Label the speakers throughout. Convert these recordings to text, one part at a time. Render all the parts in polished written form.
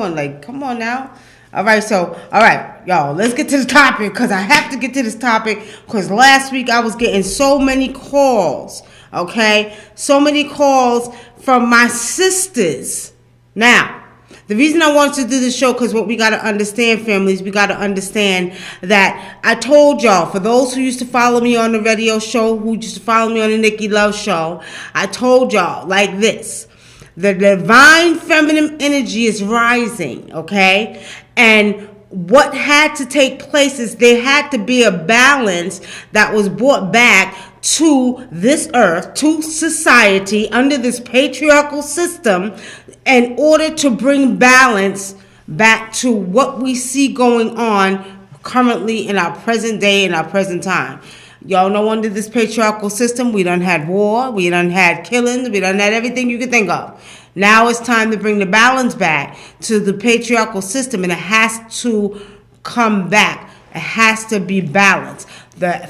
Speaker 1: on? Like, come on now. All right, y'all, let's get to the topic because I have to get to this topic because last week I was getting so many calls, okay? So many calls from my sisters. Now, the reason I wanted to do this show because what we got to understand, families, we got to understand that I told y'all, for those who used to follow me on the radio show, who used to follow me on the NICKY LOVE Show, I told y'all like this. The divine feminine energy is rising, okay? And what had to take place is there had to be a balance that was brought back to this earth, to society, under this patriarchal system, in order to bring balance back to what we see going on currently in our present day, in our present time. Y'all know under this patriarchal system, we done had war, we done had killings, we done had everything you could think of. Now it's time to bring the balance back to the patriarchal system, and it has to come back. It has to be balanced. The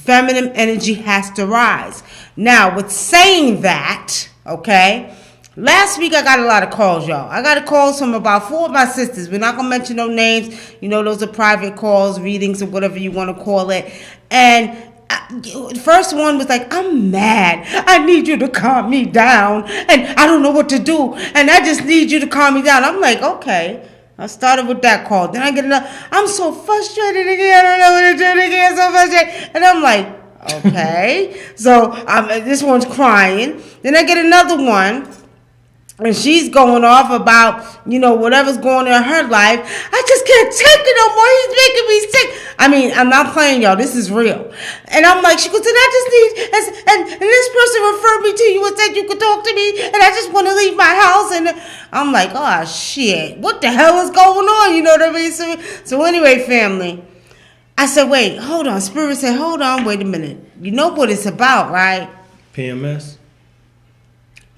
Speaker 1: feminine energy has to rise. Now, with saying that, okay, last week I got a lot of calls, y'all. I got calls from about 4 of my sisters. We're not going to mention no names. You know, those are private calls, readings, or whatever you want to call it. And the first one was like, I'm mad. I need you to calm me down. And I don't know what to do. And I just need you to calm me down. I'm like, okay. I started with that call. Then I get another. I'm so frustrated again. I don't know what to do again. So frustrated. And I'm like, okay. So this one's crying. Then I get another one. And she's going off about, you know, whatever's going on in her life. I just can't take it no more. He's making me sick. I mean, I'm not playing, y'all. This is real. And I'm like, she goes, and I just need, and this person referred me to you and said you could talk to me. And I just want to leave my house. And I'm like, oh, shit. What the hell is going on? You know what I mean? So anyway, family. I said, wait, hold on. Spirit said, hold on, wait a minute. You know what it's about, right?
Speaker 2: PMS?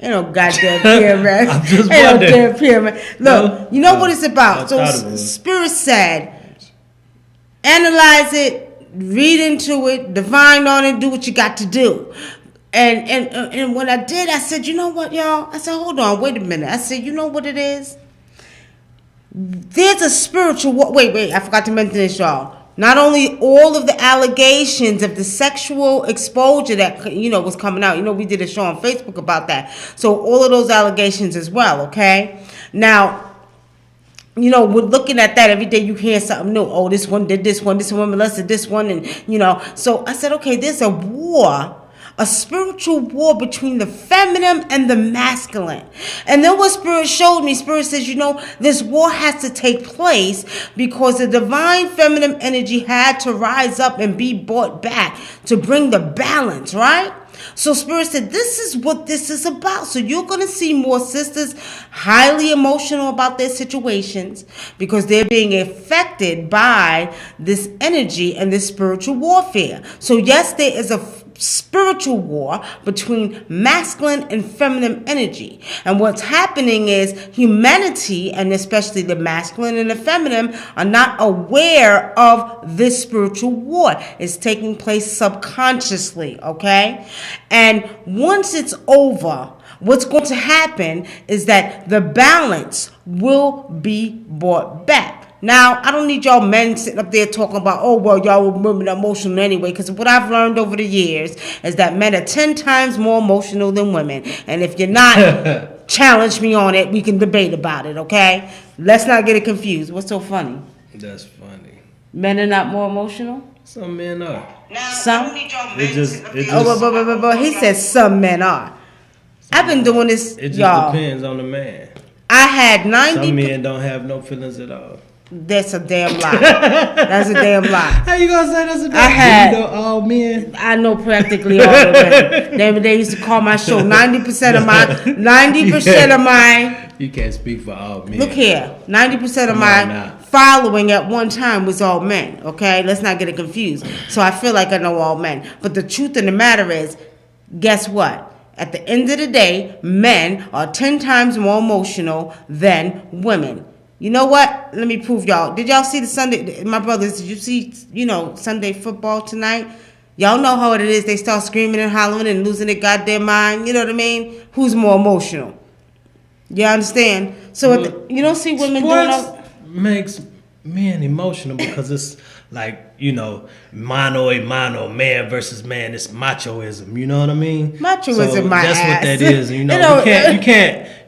Speaker 1: Ain't no goddamn PMS.
Speaker 2: I'm just
Speaker 1: Ain't
Speaker 2: wondering.
Speaker 1: no damn PMS. Look, you know what it's about. So Spirit said, analyze it, read into it, divine on it, do what you got to do. And when I did, I said, you know what, y'all? I said, hold on, wait a minute. I said, you know what it is? There's a spiritual... Wait, I forgot to mention this, y'all. Not only all of the allegations of the sexual exposure that, you know, was coming out. You know, we did a show on Facebook about that. So all of those allegations as well, okay? Now, you know, we're looking at that every day. You hear something new. Oh, this one did this one molested this one. And, you know, so I said, okay, there's a war. A spiritual war between the feminine and the masculine. And then what Spirit showed me, Spirit says, you know, this war has to take place because the divine feminine energy had to rise up and be brought back to bring the balance, right? So Spirit said, this is what this is about. So you're going to see more sisters highly emotional about their situations because they're being affected by this energy and this spiritual warfare. So yes, there is a spiritual war between masculine and feminine energy. And what's happening is humanity, and especially the masculine and the feminine, are not aware of this spiritual war. It's taking place subconsciously, okay? And once it's over, what's going to happen is that the balance will be brought back. Now, I don't need y'all men sitting up there talking about, oh, well, y'all women are emotional anyway, because what I've learned over the years is that men are 10 times more emotional than women. And if you're not, challenge me on it. We can debate about it, okay? Let's not get it confused. What's so funny?
Speaker 2: That's funny.
Speaker 1: Men are not more emotional?
Speaker 2: Some men are.
Speaker 1: Some?
Speaker 2: But
Speaker 1: he says some men are. I've been doing this,
Speaker 2: it just
Speaker 1: y'all.
Speaker 2: depends on the man.
Speaker 1: I had 90...
Speaker 2: Some men don't have no feelings at all.
Speaker 1: That's a damn lie. That's a damn lie.
Speaker 2: How you gonna say that's a damn lie?
Speaker 1: I had...
Speaker 2: You know all men?
Speaker 1: I know practically all of them. They used to call my show 90% of my... 90% of my...
Speaker 2: You can't speak for all men.
Speaker 1: Look here. 90% of my following at one time was all men. Okay? Let's not get it confused. So I feel like I know all men. But the truth of the matter is, guess what? At the end of the day, men are 10 times more emotional than women. You know what? Let me prove y'all. Did y'all see the Sunday? My brothers, did you see, Sunday football tonight? Y'all know how it is. They start screaming and hollering and losing their goddamn mind. You know what I mean? Who's more emotional? You understand? So you don't see women doing
Speaker 2: sports makes men emotional because it's like, you know, mano a mano, man versus man. It's machoism. You know what I mean?
Speaker 1: Machoism,
Speaker 2: so
Speaker 1: my
Speaker 2: that's
Speaker 1: ass.
Speaker 2: what that is. You know,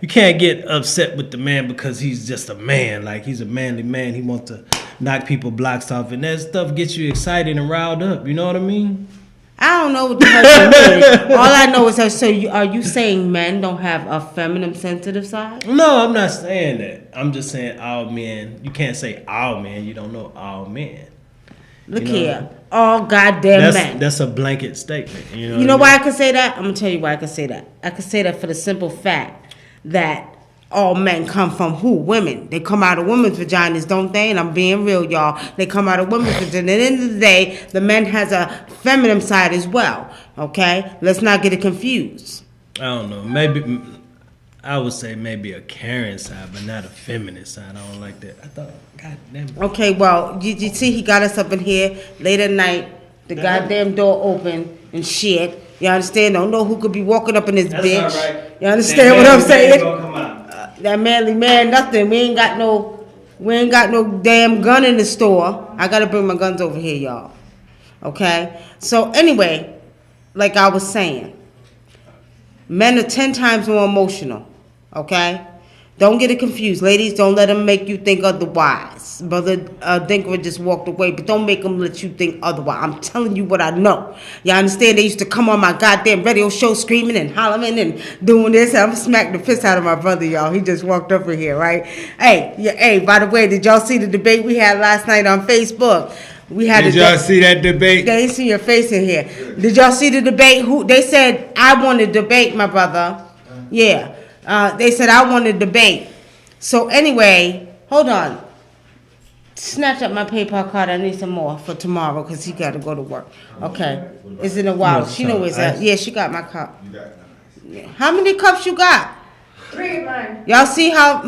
Speaker 2: you can't get upset with the man because he's just a man. Like, he's a manly man. He wants to knock people blocks off, and that stuff gets you excited and riled up. You know what I mean?
Speaker 1: I don't know what the hell you mean. All I know is that. So, are you saying men don't have a feminine, sensitive side?
Speaker 2: No, I'm not saying that. I'm just saying all men. You can't say all men. You don't know all men.
Speaker 1: Look here, all goddamn men.
Speaker 2: That's a blanket statement.
Speaker 1: You know why I can say that? I'm gonna tell you why I can say that. I can say that for the simple fact that all men come from who? Women. They come out of women's vaginas, don't they? And I'm being real, y'all. They come out of women's vaginas. At the end of the day, the man has a feminine side as well. Okay? Let's not get it confused.
Speaker 2: I don't know. Maybe I would say maybe a caring side, but not a feminine side. I don't like that. I thought, God damn it.
Speaker 1: Okay, well, you see he got us up in here late at night. The goddamn door open and shit. You understand? Don't know who could be walking up in this bitch.
Speaker 2: All right.
Speaker 1: You understand what I'm saying? That manly man, nothing. We ain't got no damn gun in the store. I gotta bring my guns over here, y'all. Okay? So anyway, like I was saying, men are 10 times more emotional. Okay? Don't get it confused. Ladies, don't let them make you think otherwise. Brother Dinker just walked away, but don't make them let you think otherwise. I'm telling you what I know. You understand? They used to come on my goddamn radio show screaming and hollering and doing this. I'm smacking the piss out of my brother, y'all. He just walked over here, right? Hey, by the way, did y'all see the debate we had last night on Facebook?
Speaker 2: Did y'all see that debate?
Speaker 1: They ain't see your face in here. Did y'all see the debate? They said, I want to debate, my brother. Yeah. They said I want to debate. So anyway, hold on. Snatch up my PayPal card. I need some more for tomorrow because he got to go to work. Okay. It's in a while. She know where it's at. Yeah, she got my cup. Yeah. How many cups you got?
Speaker 3: 3 of mine.
Speaker 1: Y'all see how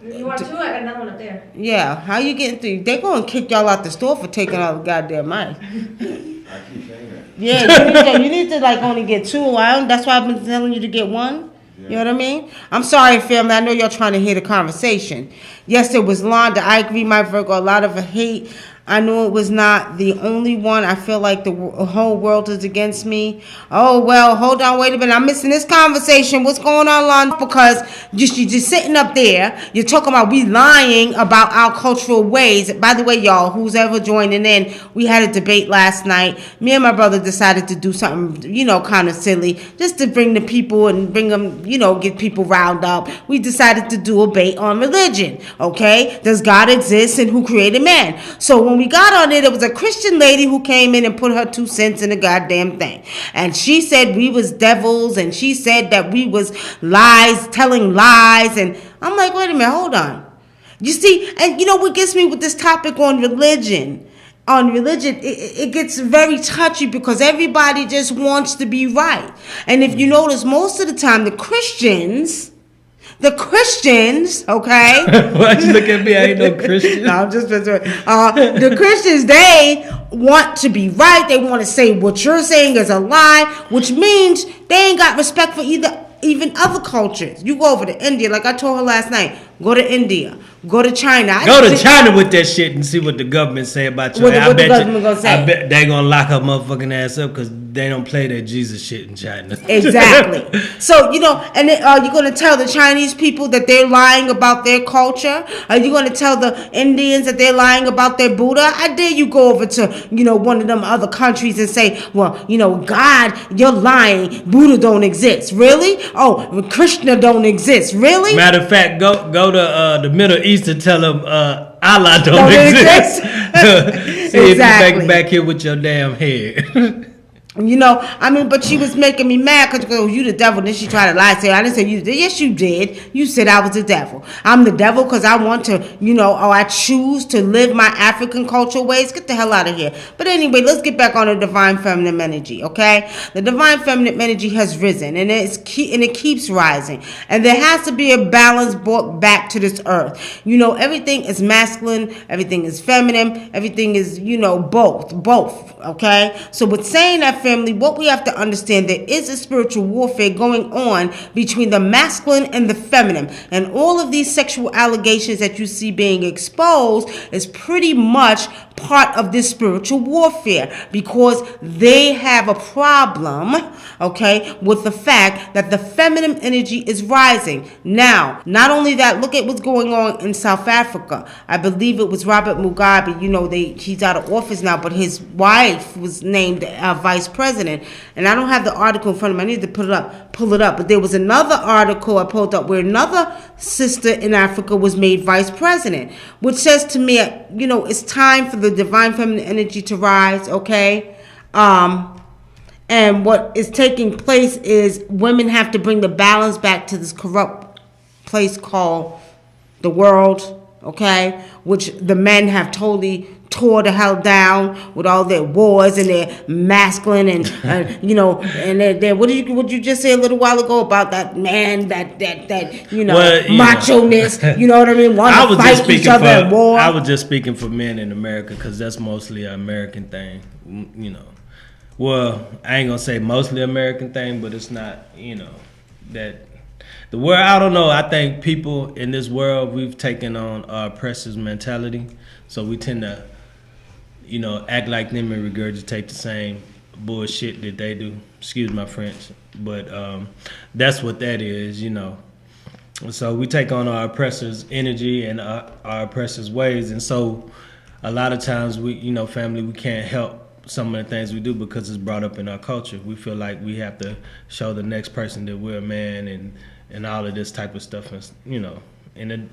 Speaker 3: You want 2? I got another one up there.
Speaker 1: Yeah, how you getting 3? They gonna kick y'all out the store for taking all the goddamn money.
Speaker 4: I keep saying that.
Speaker 1: Yeah, you need to like only get 2. That's why I've been telling you to get 1. You know what I mean? I'm sorry, family. I know y'all trying to hear the conversation. Yes, it was Londa. I agree, my Virgo. A lot of hate. I knew it was not the only one. I feel like the whole world is against me. Oh, well, hold on. Wait a minute. I'm missing this conversation. What's going on, Londa? Because you're just sitting up there. You're talking about we lying about our cultural ways. By the way, y'all, who's ever joining in, we had a debate last night. Me and my brother decided to do something, kind of silly, just to bring the people and bring them, get people riled up. We decided to do a debate on religion, okay? Does God exist and who created man? So when we got on it, there was a Christian lady who came in and put her 2 cents in the goddamn thing. And she said we was devils, and she said that we was lies, telling lies. And I'm like, wait a minute, hold on. You see, and what gets me with this topic on religion? It gets very touchy because everybody just wants to be right. And if you notice, most of the time, the Christians, okay?
Speaker 2: Why you look at me? I ain't no Christian.
Speaker 1: No, I'm just the Christians, they want to be right. They want to say what you're saying is a lie, which means they ain't got respect for even other cultures. You go over to India, like I told her last night. Go to India. Go to China.
Speaker 2: Go to China with that shit and see what the government say about you.
Speaker 1: What the government gonna say?
Speaker 2: I bet they gonna lock her motherfucking ass up because they don't play that Jesus shit in China.
Speaker 1: Exactly. So, and then, are you going to tell the Chinese people that they're lying about their culture? Are you going to tell the Indians that they're lying about their Buddha? I dare you go over to, one of them other countries and say, well, God, you're lying. Buddha don't exist. Really? Oh, Krishna don't exist. Really?
Speaker 2: Matter of fact, go to the Middle East and tell them Allah don't exist. See
Speaker 1: exactly.
Speaker 2: If you back here with your damn head.
Speaker 1: But she was making me mad because you the devil. Then she tried to lie. Say, I didn't say you did. Yes, you did. You said I was the devil. I'm the devil because I want to, I choose to live my African cultural ways. Get the hell out of here. But anyway, let's get back on the divine feminine energy, okay? The divine feminine energy has risen, and it keeps rising. And there has to be a balance brought back to this earth. Everything is masculine. Everything is feminine. Everything is, both, okay? So with saying that that, family, what we have to understand, there is a spiritual warfare going on between the masculine and the feminine. And all of these sexual allegations that you see being exposed is pretty much part of this spiritual warfare, because they have a problem, okay, with the fact that the feminine energy is rising. Now, not only that, look at what's going on in South Africa. I believe it was Robert Mugabe. You know, he's out of office now, but his wife was named vice president. And I don't have the article in front of me. I need to pull it up. But there was another article I pulled up where another sister in Africa was made vice president, which says to me, you know, it's time for the divine feminine energy to rise, okay? And what is taking place is women have to bring the balance back to this corrupt place called the world, okay? Which the men have totally tore the hell down with all their wars and their masculine and you know, and their what did you just say a little while ago about that man, that you know, macho-ness, you know what I mean? Want to fight each other in war.
Speaker 2: I was just speaking for men in America, because that's mostly an American thing, you know. Well, I ain't gonna say mostly American thing, but it's not, you know, that the world, I don't know. I think people in this world, we've taken on our oppressor's mentality, so we tend to, you know, act like them and regurgitate the same bullshit that they do. Excuse my French, but that's what that is, you know. So we take on our oppressor's energy and our oppressor's ways, and so a lot of times we, you know, family, we can't help some of the things we do because it's brought up in our culture. We feel like we have to show the next person that we're a man and all of this type of stuff, and, you know, and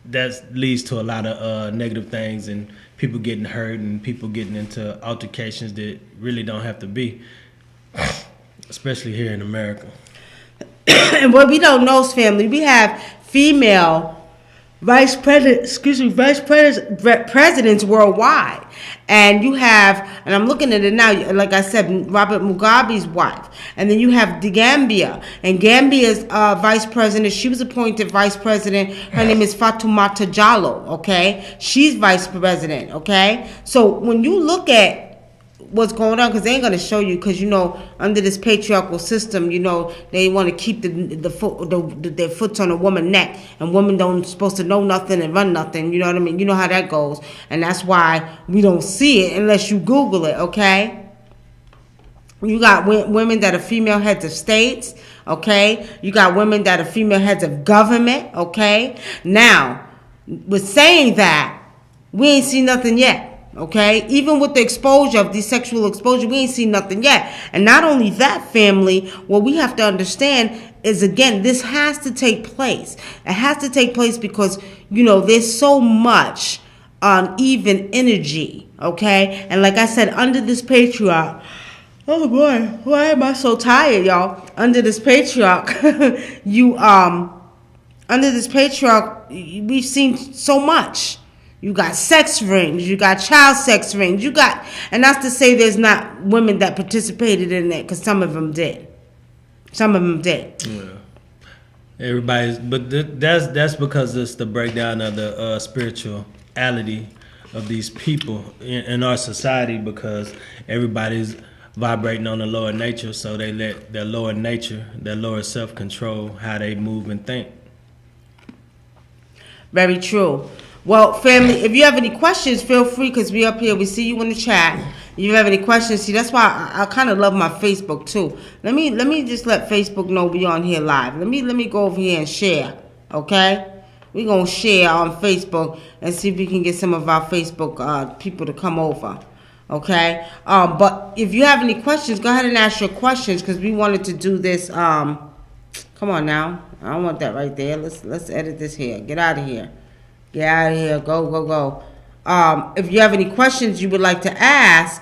Speaker 2: that leads to a lot of negative things and people getting hurt and people getting into altercations that really don't have to be, especially here in America.
Speaker 1: And what we don't know is, family, we have female vice presidents worldwide. And you have, and I'm looking at it now, like I said, Robert Mugabe's wife. And then you have the Gambia. And Gambia's vice president, she was appointed vice president. Her name is Fatoumata Jallow, okay? She's vice president, okay? So when you look at what's going on, because they ain't going to show you, because, you know, under this patriarchal system, you know, they want to keep their foot on a woman's neck, and women don't supposed to know nothing and run nothing, you know what I mean? You know how that goes, and that's why we don't see it unless you Google it, okay? You got women that are female heads of states, okay? You got women that are female heads of government, okay? Now, with saying that, we ain't seen nothing yet. Okay, even with the exposure of these sexual exposure, we ain't seen nothing yet. And not only that, family, what we have to understand is, again, this has to take place. It has to take place because, you know, there's so much uneven energy, okay? And like I said, under this patriarch, oh boy, why am I so tired, y'all? Under this patriarch, under this patriarch, we've seen so much. You got sex rings, you got child sex rings, you got, and that's to say there's not women that participated in that, because some of them did. Some of them did.
Speaker 2: Yeah. Everybody's, but that's because it's the breakdown of the spirituality of these people in our society, because everybody's vibrating on the lower nature, so they let their lower nature, their lower self control how they move and think.
Speaker 1: Very true. Well, family, if you have any questions, feel free, because we up here. We see you in the chat. If you have any questions, see, that's why I kind of love my Facebook too. Let me just let Facebook know we on here live. Let me go over here and share. Okay, we gonna share on Facebook and see if we can get some of our Facebook people to come over. Okay, but if you have any questions, go ahead and ask your questions, because we wanted to do this. Come on now, I don't want that right there. Let's edit this here. Get out of here. Get out of here. Go. If you have any questions you would like to ask,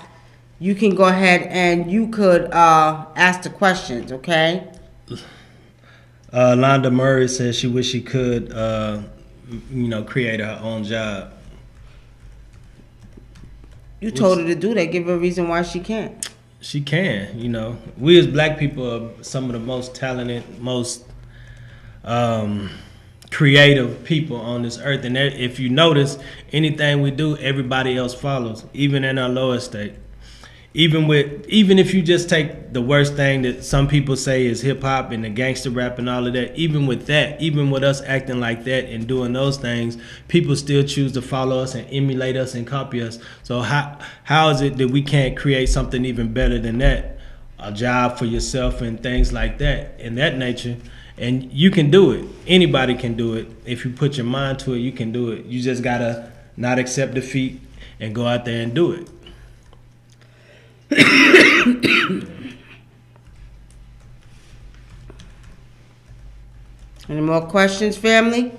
Speaker 1: you can go ahead and you could ask the questions, okay?
Speaker 2: Londa Murray says she wish she could, create her own job.
Speaker 1: You told her to do that. Give her a reason why she can't.
Speaker 2: She can, you know. We as black people are some of the most talented, most creative people on this earth, and if you notice, anything we do, everybody else follows, even in our lower state. even if you just take the worst thing that some people say is hip hop and the gangster rap and all of that, even with us acting like that and doing those things, people still choose to follow us and emulate us and copy us. So how is it that we can't create something even better than that? A job for yourself and things like that in that nature. And you can do it. Anybody can do it. If you put your mind to it, you can do it. You just gotta not accept defeat and go out there and do it.
Speaker 1: Any more questions, family?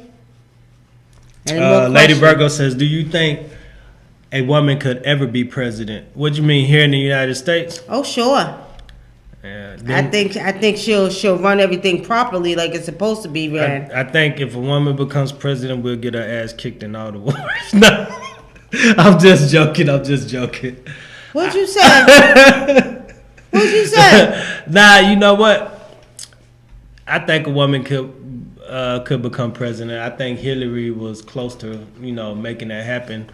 Speaker 2: Lady Virgo says, do you think a woman could ever be president? What do you mean, here in the United States?
Speaker 1: Oh, sure.
Speaker 2: Yeah,
Speaker 1: I think she'll run everything properly like it's supposed to be ran.
Speaker 2: I think if a woman becomes president, we'll get her ass kicked in all the wars. No, I'm just joking.
Speaker 1: What'd you say? What'd you say?
Speaker 2: Nah, you know what? I think a woman could become president. I think Hillary was close to, making that happen.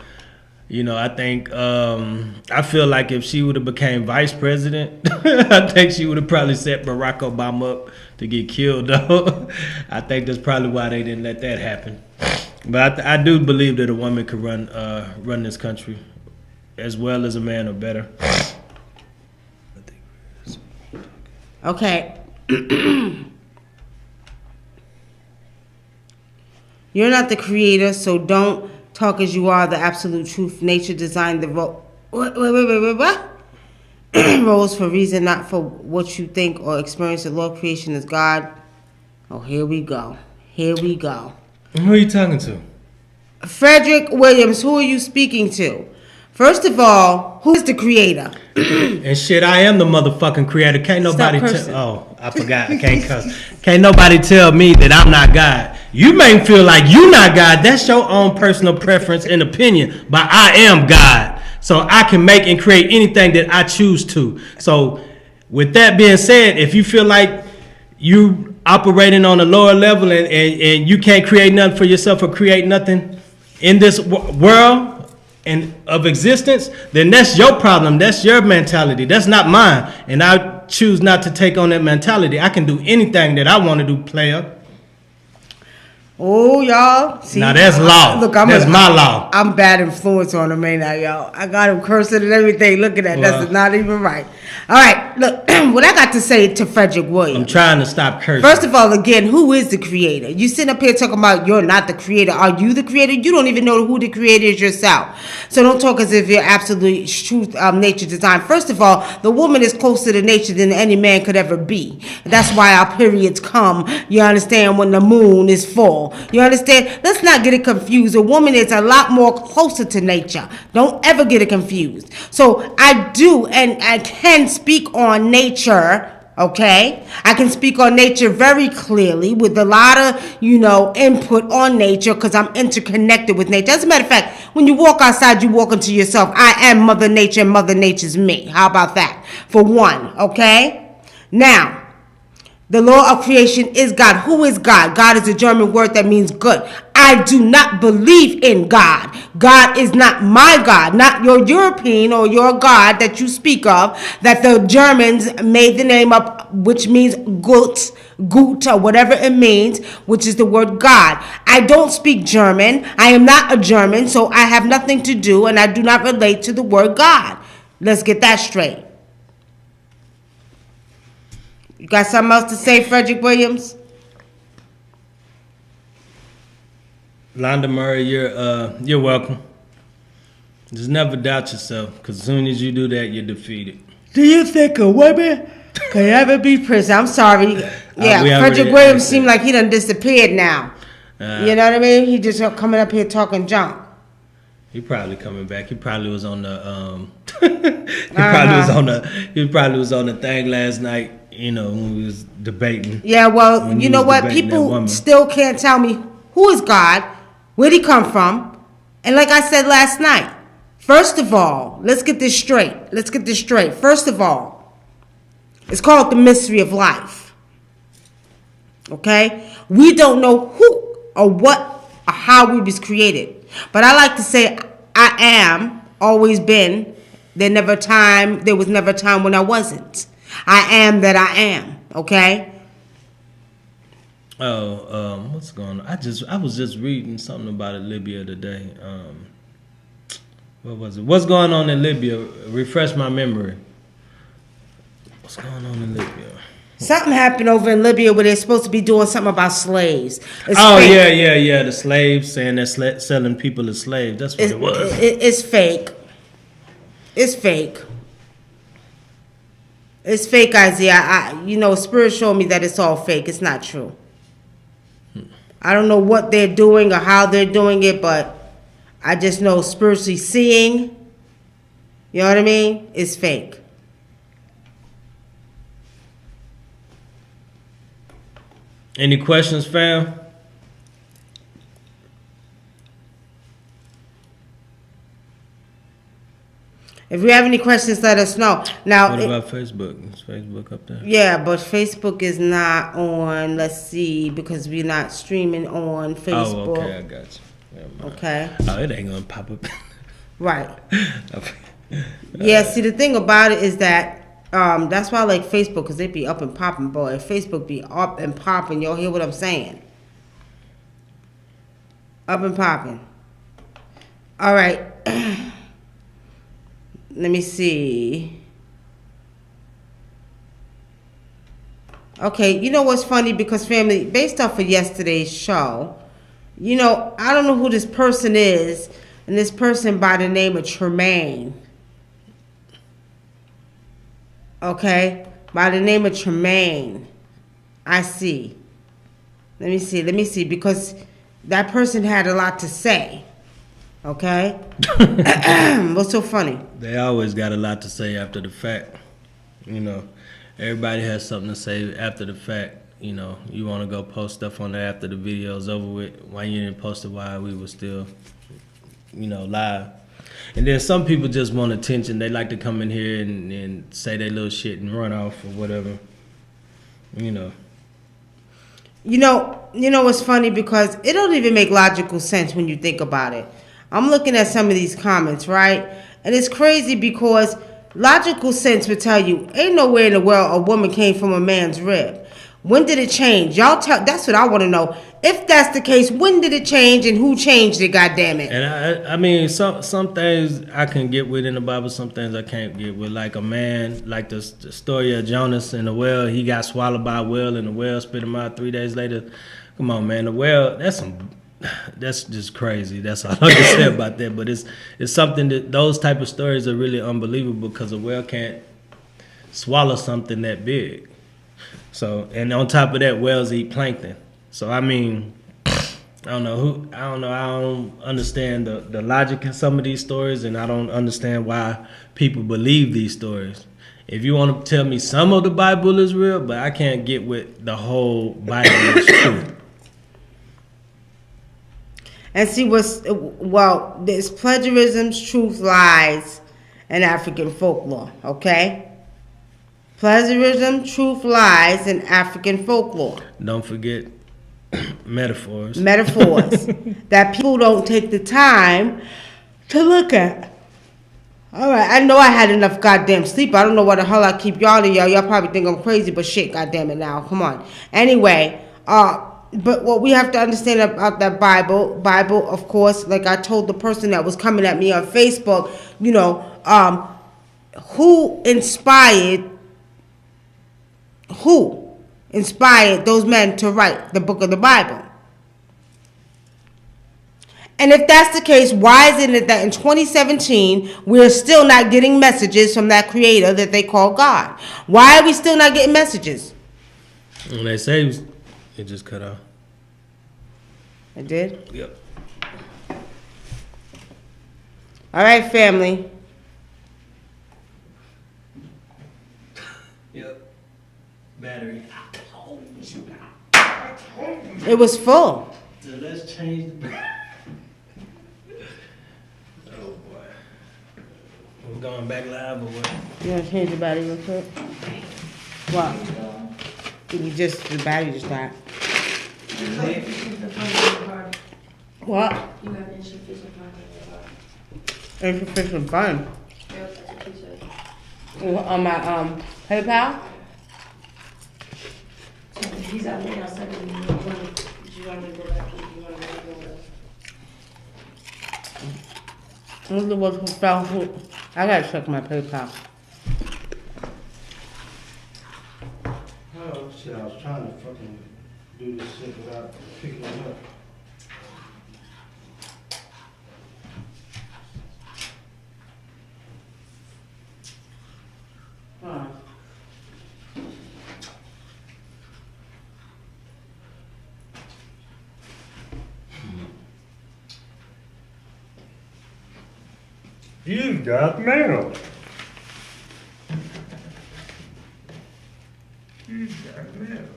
Speaker 2: I think I feel like if she would have became vice president, I think she would have probably set Barack Obama up to get killed. Though I think that's probably why they didn't let that happen. But I do believe that a woman could run this country as well as a man or better.
Speaker 1: Okay. You're not the creator, so don't talk as you are the absolute truth. Nature designed the what? Roles for reason, not for what you think or experience. The law of creation is God. Oh, here we go. Who
Speaker 2: are you talking to?
Speaker 1: Frederick Williams. Who are you speaking to? First of all, who's the creator?
Speaker 2: And shit, I am the motherfucking creator. Can't nobody tell. Oh, I forgot. I can't cuss. Can't nobody tell me that I'm not God. You may feel like you not God. That's your own personal preference and opinion. But I am God. So I can make and create anything that I choose to. So with that being said, if you feel like you operating on a lower level and you can't create nothing for yourself or create nothing in this world and of existence, then that's your problem. That's your mentality. That's not mine. And I choose not to take on that mentality. I can do anything that I want to do, player.
Speaker 1: Oh, y'all. See,
Speaker 2: now that's law. Look, that's my law.
Speaker 1: I'm bad influence on him, ain't I, y'all? I got him cursing and everything. Look at that. Well, that's not even right. All right. Look, what I got to say to Frederick Williams.
Speaker 2: I'm trying to stop cursing.
Speaker 1: First of all, again, who is the creator? You sitting up here talking about you're not the creator. Are you the creator? You don't even know who the creator is yourself. So don't talk as if you're absolute truth, nature design. First of all, the woman is closer to nature than any man could ever be. That's why our periods come, you understand, when the moon is full. You understand? Let's not get it confused. A woman is a lot more closer to nature. Don't ever get it confused. So I do, and I can speak on nature. Okay, I can speak on nature very clearly with a lot of, input on nature because I'm interconnected with nature. As a matter of fact, when you walk outside, you walk into yourself. I am Mother Nature and Mother Nature's me. How about that? For one, okay? Now, the law of creation is God. Who is God? God is a German word that means good. I do not believe in God. God is not my God, not your European or your God that you speak of, that the Germans made the name up, which means gut, or whatever it means, which is the word God. I don't speak German. I am not a German, so I have nothing to do, and I do not relate to the word God. Let's get that straight. You got something else to say, Frederick Williams?
Speaker 2: Londa Murray, you're welcome. Just never doubt yourself, because as soon as you do that, you're defeated.
Speaker 1: Do you think a woman can ever be president? I'm sorry. Yeah, Frederick Williams seemed like he done disappeared now. You know what I mean? He just coming up here talking junk.
Speaker 2: He probably coming back. He probably was on the he probably was on the thing last night. When we was debating.
Speaker 1: Yeah, well, you know what? People still can't tell me who is God, where'd he come from, and like I said last night, first of all, let's get this straight. First of all, it's called the mystery of life. Okay? We don't know who or what or how we was created. But I like to say I am, always been, There was never a time when I wasn't. I am that I am, okay?
Speaker 2: What's going on? I was just reading something about Libya today. What was it? What's going on in Libya? Refresh my memory. What's going on in Libya?
Speaker 1: Something happened over in Libya where they're supposed to be doing something about slaves. It's
Speaker 2: fake.
Speaker 1: Yeah.
Speaker 2: The slaves saying they're selling people as slaves. That's what it was.
Speaker 1: It's fake. It's fake. It's fake, Isaiah. Spirit showed me that it's all fake. It's not true. I don't know what they're doing or how they're doing it, but I just know spiritually seeing, you know what I mean? It's fake.
Speaker 2: Any questions, fam?
Speaker 1: If you have any questions, let us know. Now,
Speaker 2: what about Facebook? Is Facebook up there?
Speaker 1: Yeah, but Facebook is not on. Let's see, because we're not streaming on Facebook.
Speaker 2: Oh, okay, I got you.
Speaker 1: Okay.
Speaker 2: Oh, it ain't gonna pop up.
Speaker 1: Right.
Speaker 2: Okay.
Speaker 1: Yeah. See, the thing about it is that that's why I like Facebook, because they be up and popping, boy. If Facebook be up and popping, y'all hear what I'm saying? Up and popping. All right. Let me see. Okay, you know what's funny? Because family, based off of yesterday's show, I don't know who this person is, and this person by the name of Tremaine. Okay, by the name of Tremaine. I see. Let me see, because that person had a lot to say. Okay? What's so funny?
Speaker 2: They always got a lot to say after the fact. Everybody has something to say after the fact. You want to go post stuff on there after the video's over with. Why you didn't post it while we were still, live? And then some people just want attention. They like to come in here and say their little shit and run off or whatever. You know
Speaker 1: what's funny? Because it don't even make logical sense when you think about it. I'm looking at some of these comments, right? And it's crazy because logical sense would tell you, ain't nowhere in the world a woman came from a man's rib. When did it change? That's what I want to know. If that's the case, when did it change and who changed it, goddammit?
Speaker 2: And I mean, some things I can get with in the Bible, some things I can't get with. Like a man, like the story of Jonas in the well, he got swallowed by a whale and the whale spit him out 3 days later. Come on, man, the whale, that's just crazy. That's all I can say about that. But it's something that those type of stories are really unbelievable because a whale can't swallow something that big. So, and on top of that, whales eat plankton. So I mean, I don't understand the logic in some of these stories, and I don't understand why people believe these stories. If you want to tell me some of the Bible is real, but I can't get with the whole Bible is true.
Speaker 1: And see there's plagiarisms, truth, lies, and African folklore, okay? Plagiarism, truth, lies, and African folklore.
Speaker 2: Don't forget metaphors.
Speaker 1: Metaphors that people don't take the time to look at. All right, I know I had enough goddamn sleep. I don't know why the hell I keep yawning, y'all. Y'all probably think I'm crazy, but shit, goddamn it now. Come on. Anyway, but what we have to understand about that Bible, of course, like I told the person that was coming at me on Facebook, who inspired those men to write the book of the Bible? And if that's the case, why isn't it that in 2017, we're still not getting messages from that creator that they call God? Why are we still not getting messages?
Speaker 2: When they say it just cut off.
Speaker 1: It did?
Speaker 2: Yep.
Speaker 1: All right, family.
Speaker 2: Yep. Battery.
Speaker 1: It was full.
Speaker 2: So let's change the battery. Oh boy. We're going back live or what?
Speaker 1: You want to change the battery real quick? What? The battery just died. What?
Speaker 3: You have insufficient funds in your car.
Speaker 1: Insufficient fun.
Speaker 3: Yep, that's a piece
Speaker 1: On my PayPal.
Speaker 3: He's out there outside. Do you want me to go back? Do you want me to go back?
Speaker 1: I gotta check my PayPal.
Speaker 2: Oh shit! I was trying to fucking do this shit without picking it up. You got mail. You got mail.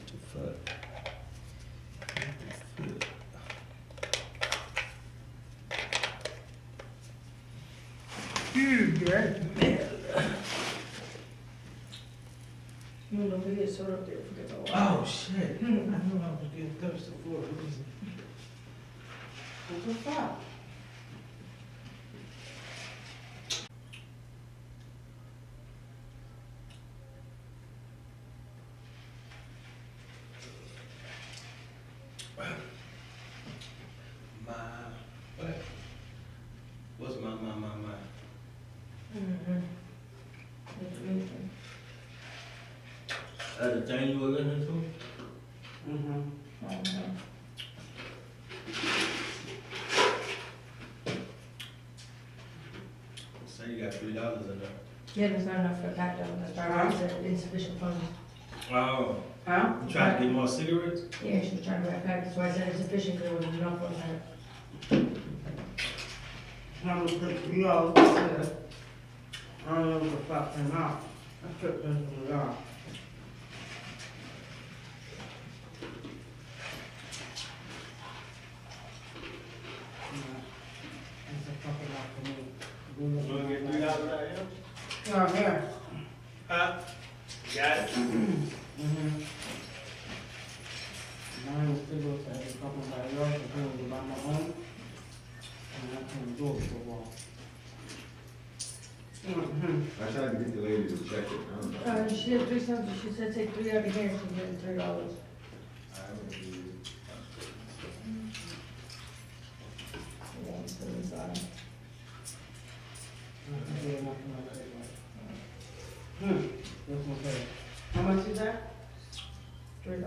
Speaker 2: The fuck? You got mail.
Speaker 3: You know, we get soda up there. Forget about
Speaker 2: Oh shit! I knew I was getting thirsty for a reason.
Speaker 1: What's up?
Speaker 2: What's my?
Speaker 3: Mm-hmm.
Speaker 2: The thing you were listening to?
Speaker 1: Mm-hmm.
Speaker 2: Say you got $3 in there.
Speaker 3: Yeah, there's not enough for a pack though. That's why I said insufficient funds.
Speaker 2: Oh.
Speaker 1: Huh?
Speaker 2: You trying to get more cigarettes?
Speaker 3: Yeah, she was trying to buy a pack. That's why I said insufficient because there wasn't enough for a pack.
Speaker 1: I'm gonna put $3. I don't know what the fuck came out. I took this from y'all. That's a fucking lot for me.
Speaker 2: You want to get $3 out of here?
Speaker 1: Yeah, here.
Speaker 2: Huh? Got it?
Speaker 1: Mm-hmm. Mine was still to have a couple of yours, I couldn't go by my own. And I couldn't do it for a while. Mm-hmm.
Speaker 4: I tried to get the lady to check it. I don't know.
Speaker 3: She did 3 something. She said take 3 out of here. She's getting $3.
Speaker 4: I haven't really-
Speaker 3: Yeah, put it inside.
Speaker 1: That's okay. How much is that?
Speaker 3: $3.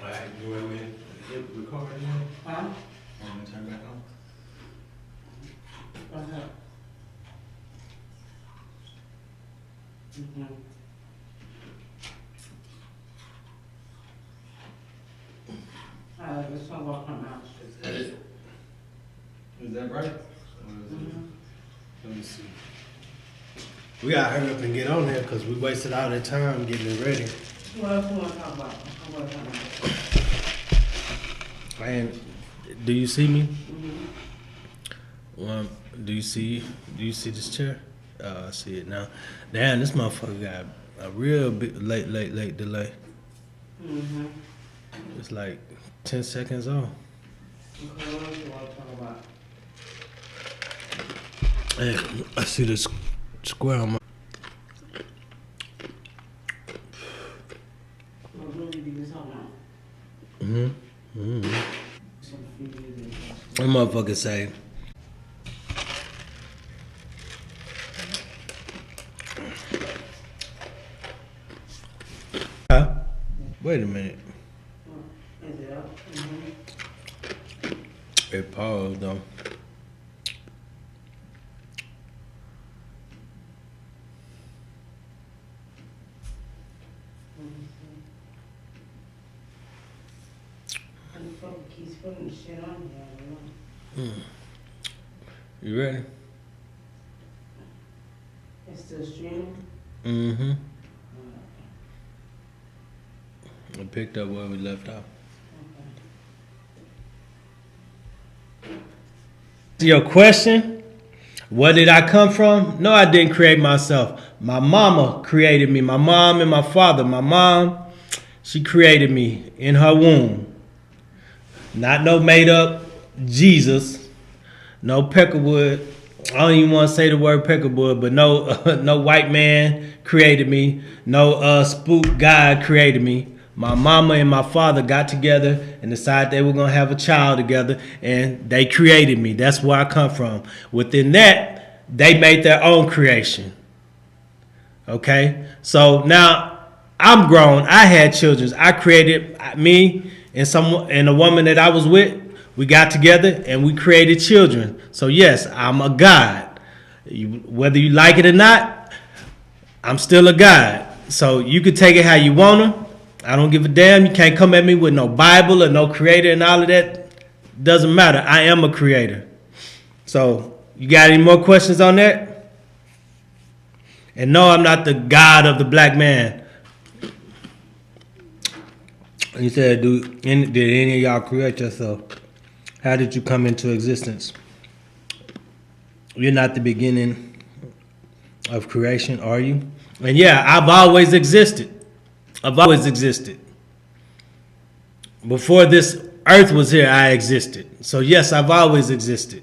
Speaker 2: Alright, you want me to hit record again?
Speaker 1: Huh?
Speaker 2: Want me to turn back on?
Speaker 1: What's that? Mm-hmm. This one will come out.
Speaker 2: Is that right?
Speaker 1: Mm-hmm.
Speaker 2: Let me see. We gotta hurry up and get on here because we wasted all that time getting it ready.
Speaker 1: What else you want to talk about?
Speaker 2: And do you see me?
Speaker 1: Mm-hmm.
Speaker 2: Do you see this chair? I see it now. Damn, this motherfucker got a real big late delay.
Speaker 1: Mm-hmm.
Speaker 2: It's like 10 seconds off.
Speaker 1: Okay, what else you want to talk about?
Speaker 2: Hey, I see this square on my.
Speaker 1: What movie did you talk about? Some videos.
Speaker 2: That motherfucker say. Huh? Wait a minute.
Speaker 1: Is it up? Mm-hmm.
Speaker 2: It paused though.
Speaker 1: And the fuck keeps putting shit on here, I don't know.
Speaker 2: You ready?
Speaker 1: It's still streaming?
Speaker 2: Mm-hmm. I picked up where we left off.
Speaker 1: Okay.
Speaker 2: Your question, Where did I come from? No, I didn't create myself. My mama created me. My mom and my father. My mom, she created me in her womb. Not no made up Jesus. No peckerwood. I don't even want to say the word peckerwood, but no white man created me. No spook God created me. My mama and my father got together and decided they were going to have a child together, and they created me. That's where I come from. Within that, they made their own creation. Okay? So now I'm grown. I had children. I created me and a woman that I was with. We got together and we created children. So yes, I'm a God. Whether you like it or not, I'm still a God. So you can take it how you want to. I don't give a damn. You can't come at me with no Bible or no creator and all of that. Doesn't matter. I am a creator. So you got any more questions on that? And no, I'm not the God of the black man. You said, did any of y'all create yourself? How did you come into existence? You're not the beginning of creation, are you? And yeah, I've always existed. I've always existed. Before this earth was here, I existed. So yes, I've always existed.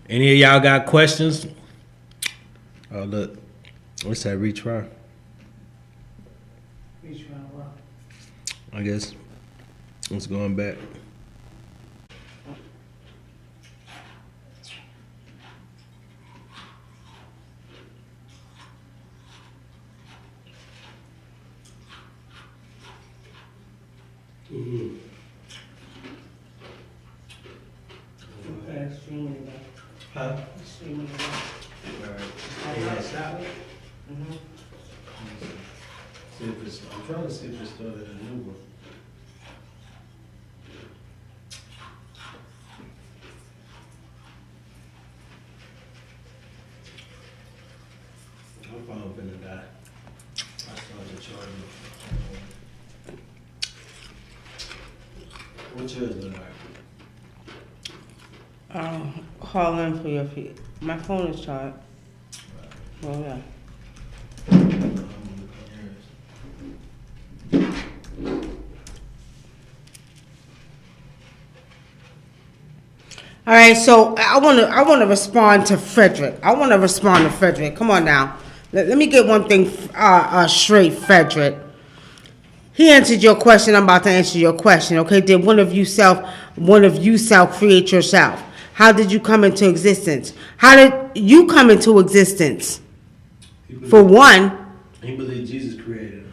Speaker 2: Any of y'all got questions? Oh look, what's that? Retry. I guess it's going back. Huh? I'm trying to see if it started a new one. My phone finna die. I started charging. What's yours look like?
Speaker 1: Call in for your feet. My phone is charged. Oh yeah. All right, so I want to respond to Frederick. Come on now. Let me get one thing straight, Frederick. He answered your question. I'm about to answer your question. Okay, did one of you self create yourself? How did you come into existence? How did you come into existence? For one,
Speaker 2: he believed Jesus created him.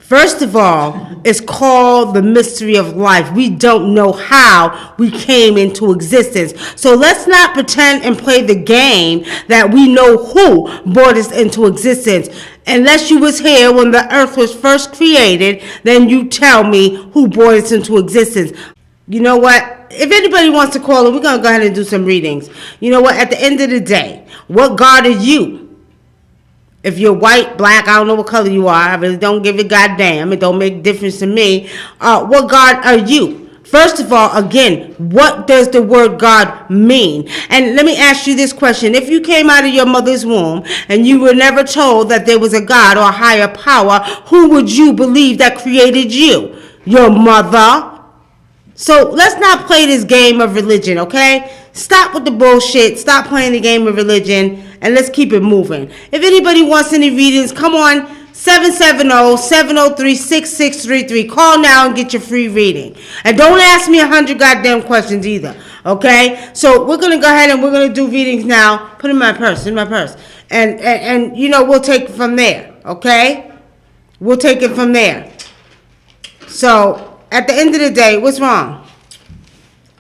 Speaker 1: First of all, it's called the mystery of life. We don't know how we came into existence. So let's not pretend and play the game that we know who brought us into existence. Unless you was here when the earth was first created, then you tell me who brought us into existence. You know what? If anybody wants to call it, we're going to go ahead and do some readings. You know what? At the end of the day, what God are you? If you're white, black, I don't know what color you are. I really don't give a goddamn. It don't make a difference to me. What God are you? First of all, again, what does the word God mean? And let me ask you this question. If you came out of your mother's womb and you were never told that there was a God or a higher power, who would you believe that created you? Your mother? So let's not play this game of religion, okay? Stop with the bullshit. Stop playing the game of religion, and let's keep it moving. If anybody wants any readings, come on, 770-703-6633. Call now and get your free reading. And don't ask me 100 goddamn questions either, okay? So we're going to go ahead and we're going to do readings now. Put it in my purse, And you know, we'll take it from there, okay? We'll take it from there. So at the end of the day, what's wrong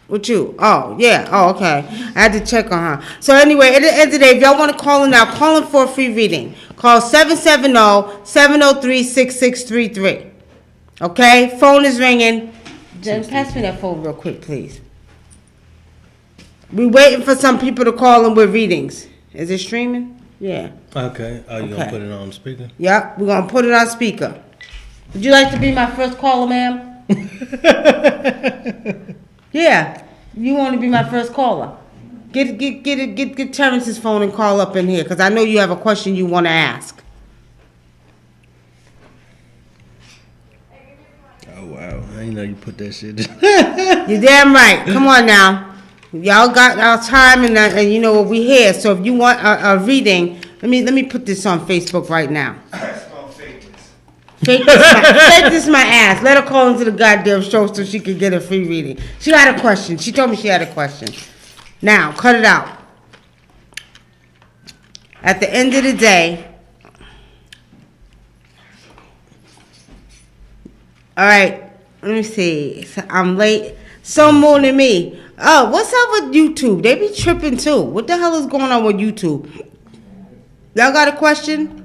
Speaker 1: with you? Oh, yeah. Oh, okay. I had to check on her. So anyway, at the end of the day, if y'all want to call in now, call in for a free reading. Call 770-703-6633. Okay? Phone is ringing. Jen, pass me that phone real quick, please. We waiting for some people to call in with readings. Is it streaming? Yeah.
Speaker 2: Okay. Oh, you
Speaker 1: Okay.
Speaker 2: gonna put it on speaker?
Speaker 1: Yep, we're gonna put it on speaker. Would you like to be my first caller, ma'am? Yeah. You want to be my first caller? Get Terrence's phone and call up in here, because I know you have a question you want to ask.
Speaker 2: Oh wow! I didn't know you put that shit.
Speaker 1: You're damn right. Come on now. Y'all got our time, and you know what, we here. So if you want a reading, let me put this on Facebook right now. Fake this my ass. Let her call into the goddamn show so she can get a free reading. She had a question. She told me she had a question. Now, cut it out. At the end of the day, all right, let me see. So I'm late. So more than me. Oh, what's up with YouTube? They be tripping too. What the hell is going on with YouTube? Y'all got a question?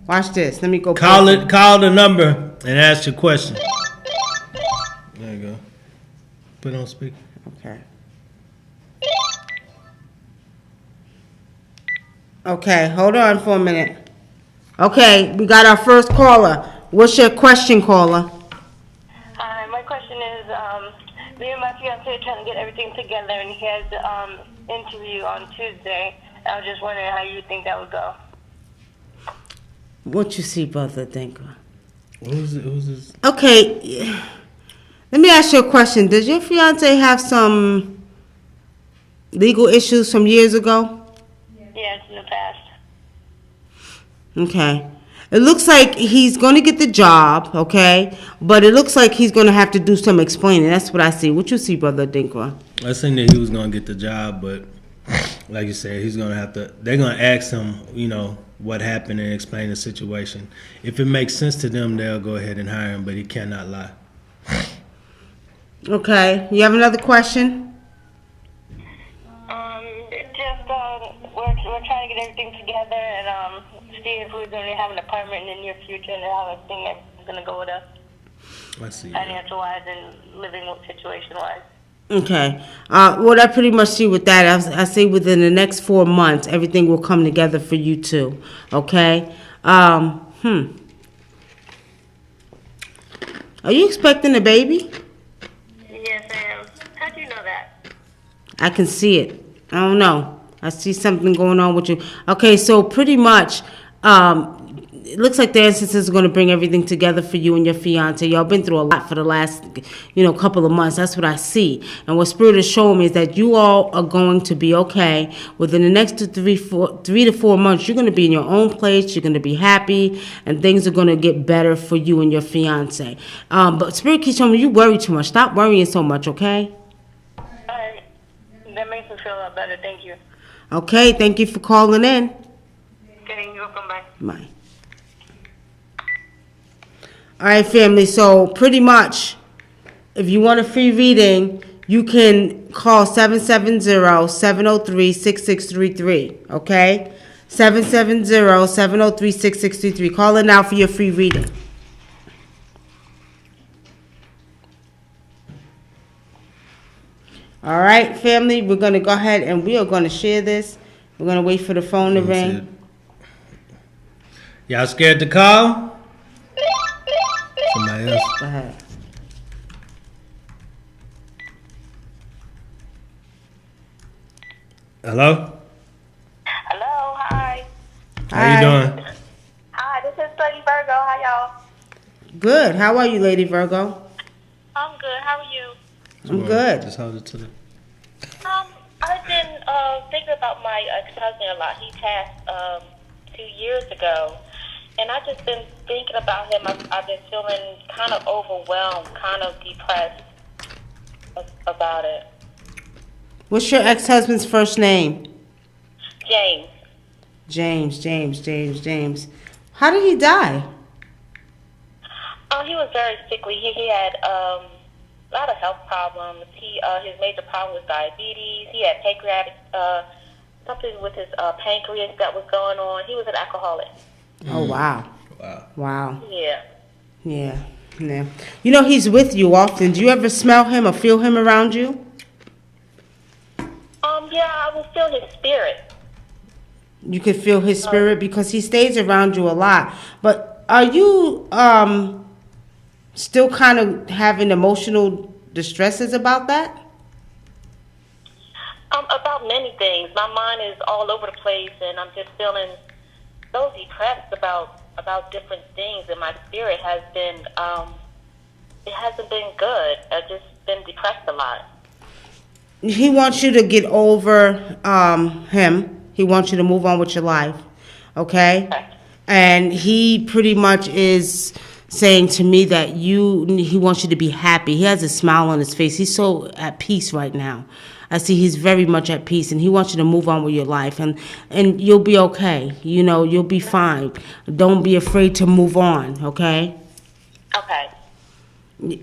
Speaker 1: Watch this. Let me go.
Speaker 2: Call the number and ask your question. There you go. Put it on speaker.
Speaker 1: Okay. Okay, hold on for a minute. Okay, we got our first caller. What's your question, caller?
Speaker 5: Hi, my question is, me and my fiance are trying to get everything together, and he has interview on Tuesday. I was just wondering how you think that would go.
Speaker 1: What you see, brother Dinka?
Speaker 2: Who's this?
Speaker 1: Okay, let me ask you a question. Does your fiance have some legal issues from years ago?
Speaker 5: Yes, in the past.
Speaker 1: Okay. It looks like he's going to get the job, okay? But it looks like he's going to have to do some explaining. That's what I see. What you see, brother Dinkra?
Speaker 2: I seen that he was gonna get the job, but like you said, he's gonna have to. They're gonna ask him, you know, what happened and explain the situation. If it makes sense to them, they'll go ahead and hire him. But he cannot lie.
Speaker 1: Okay. You have another question?
Speaker 5: We're trying to get everything together and see if we're going to have an apartment in the near future and how everything is going to go with us.
Speaker 2: Let's see.
Speaker 5: Financial wise and living situation wise.
Speaker 1: Okay. What I pretty much see with that, I say within the next 4 months, everything will come together for you too. Okay? Are you expecting a baby?
Speaker 5: Yes, I am. How do you know that?
Speaker 1: I can see it. I don't know. I see something going on with you. Okay, so pretty much, it looks like the ancestors are going to bring everything together for you and your fiance. Y'all been through a lot for the last, couple of months. That's what I see. And what Spirit is showing me is that you all are going to be okay. Within the next 3 to 4 months, you're going to be in your own place. You're going to be happy, and things are going to get better for you and your fiance. But Spirit keeps showing me you worry too much. Stop worrying so much, okay?
Speaker 5: All right. That makes me feel a lot better. Thank you.
Speaker 1: Okay, thank you for calling in.
Speaker 5: Okay, you're welcome. Bye.
Speaker 1: Bye. All right, family. So pretty much, if you want a free reading, you can call 770-703-6633. Okay? 770-703-6633. Call in now for your free reading. All right, family. We're going to go ahead and we are going to share this. We're going to wait for the phone to ring.
Speaker 2: Y'all scared to call? Somebody else.
Speaker 1: Go ahead.
Speaker 2: Hello?
Speaker 5: Hello. Hi.
Speaker 2: How you doing?
Speaker 5: Hi. This is Lady Virgo. How y'all?
Speaker 1: Good. How are you, Lady Virgo?
Speaker 5: I'm good. How are you?
Speaker 1: I'm good.
Speaker 2: Just hold it to the...
Speaker 5: I've been thinking about my ex-husband a lot. He passed 2 years ago, and I've just been thinking about him. I've been feeling kind of overwhelmed, kind of depressed about it.
Speaker 1: What's your ex-husband's first name?
Speaker 5: James.
Speaker 1: James. How did he die?
Speaker 5: He was very sickly. He had a lot of health problems. His major problem was diabetes. He had pancreatic, something with his pancreas that was going on. He was an alcoholic.
Speaker 1: Oh, wow.
Speaker 2: Wow.
Speaker 5: Yeah.
Speaker 1: You know, he's with you often. Do you ever smell him or feel him around you?
Speaker 5: Yeah, I will feel his spirit.
Speaker 1: You could feel his spirit because he stays around you a lot. But are you still kind of having emotional distresses about that?
Speaker 5: About many things. My mind is all over the place, and I'm just feeling so depressed about different things, and my spirit has been, it hasn't been good. I've just been depressed a lot.
Speaker 1: He wants you to get over him. He wants you to move on with your life, okay? And he pretty much is saying to me that he wants you to be happy. He has a smile on his face. He's so at peace right now. I see he's very much at peace, and he wants you to move on with your life, and you'll be okay. You know, you'll be fine. Don't be afraid to move on, okay?
Speaker 5: Okay.